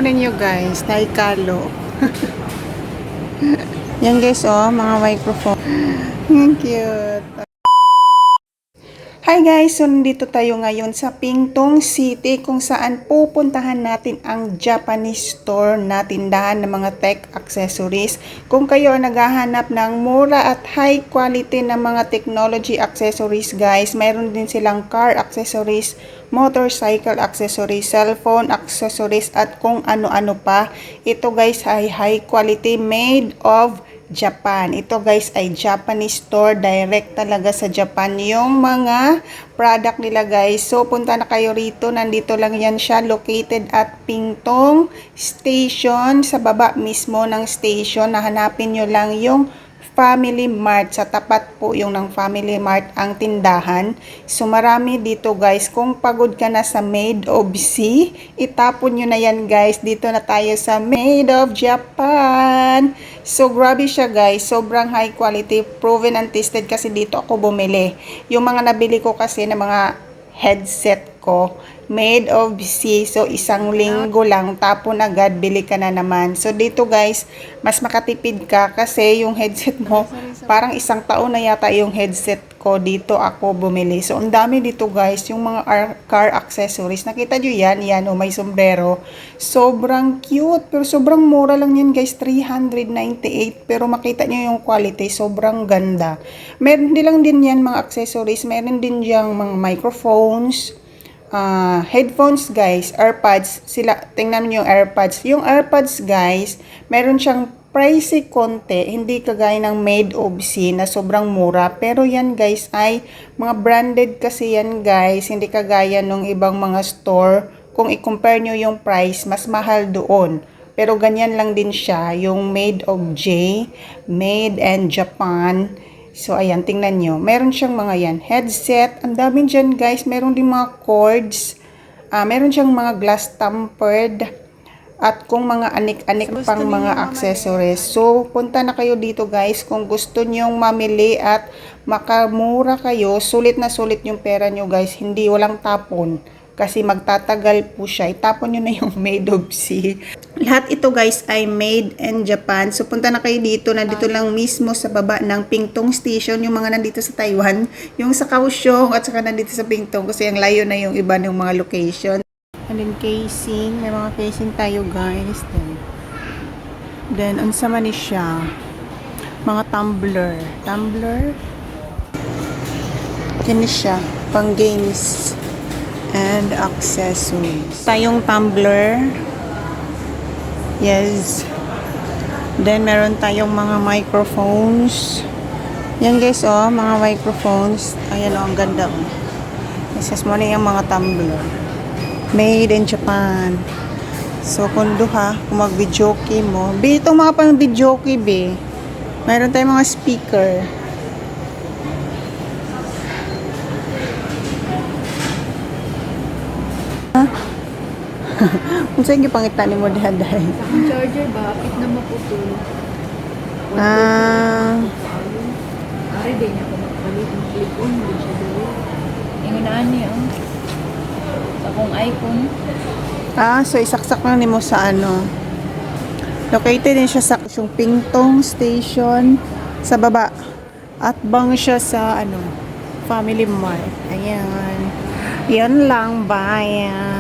Ninyo guys, Taikalo. Yan guys, oh, mga microphone. Ang cute. Hi guys, so nandito tayo ngayon sa Pingtung City kung saan pupuntahan natin ang Japanese store na tindahan ng mga tech accessories. Kung kayo ang naghahanap ng mura at high quality na mga technology accessories guys, mayroon din silang car accessories, motorcycle accessories, cellphone accessories at kung ano-ano pa. Ito guys ay high quality, made of Japan. Ito guys ay Japanese store, direct talaga sa Japan yung mga product nila guys. So punta na kayo rito, nandito lang yan siya, located at Pingtung Station, sa baba mismo ng station. Nahanapin nyo lang yung Family Mart, sa tapat po yung ng Family Mart ang tindahan. So marami dito guys. Kung pagod ka na sa Made of Sea, itapon nyo na yan guys. Dito na tayo sa Made of Japan. So grabe siya guys, sobrang high quality, proven and tested kasi dito ako bumili. Yung mga nabili ko kasi na mga headset ko, Made of Sea. So isang linggo lang, tapon agad, bili ka na naman. So dito guys, mas makatipid ka kasi yung headset mo, parang isang taon na yata yung headset ko, dito ako bumili. So ang dami dito guys, yung mga car accessories. Nakita nyo yan, yan o, may sombrero. Sobrang cute, pero sobrang mura lang yan guys, 398. Pero makita nyo yung quality, sobrang ganda. Meron din lang din yan mga accessories, meron din diyang mga microphones, headphones guys, AirPods, sila, tingnan niyo yung AirPods. Yung AirPods guys, meron siyang pricey konti, hindi kagaya ng Made of Sea na sobrang mura. Pero yan guys ay mga branded kasi yan guys, hindi kagaya ng ibang mga store. Kung i-compare nyo yung price, mas mahal doon. Pero ganyan lang din siya, yung Made of J, Made in Japan. So, ayan, tingnan nyo. Meron siyang mga yan. Headset. Ang dami dyan, guys. Meron din mga cords. Meron siyang mga glass tempered. At kung mga anik-anik pang mga accessories. So, punta na kayo dito, guys. Kung gusto nyong mamili at makamura kayo, sulit na sulit yung pera nyo, guys. Hindi, walang tapon. Kasi magtatagal po siya. Itapon nyo na yung Made of Sea. Lahat ito guys ay made in Japan. So punta na kayo dito. Nandito lang mismo sa baba ng Pingtung Station. Yung mga nandito sa Taiwan. Yung sa Kaohsiung at saka nandito sa Pingtung. Kasi ang layo na yung iba ng mga location. And then casing. May mga casing tayo guys. Then unsa man ni siya. Mga tumbler. Tumbler. Yan siya. Pang games and accessories. Tayong tumbler. Yes. Then meron tayong mga microphones. Yan guys, oh, mga microphones. Ayan, oh, ang ganda, oh. Isas mo na yung mga tumbler. Made in Japan. So kung duha, kung mag-videoke mo, be, itong mga pang videoke, be. Meron tayong mga speaker. Kung saan yung pangitan mo dahay? Ang charger ba? Kapit na maputol. Ari din ako magpalit ng clip-on. Hindi siya doon. Ingunaan niya. Sa akong iPhone. So isaksak lang mo sa ano. Located din siya sa yung Pingtung Station sa baba. At bang siya sa ano, Family Mart. Ayan. Yan lang, bayan.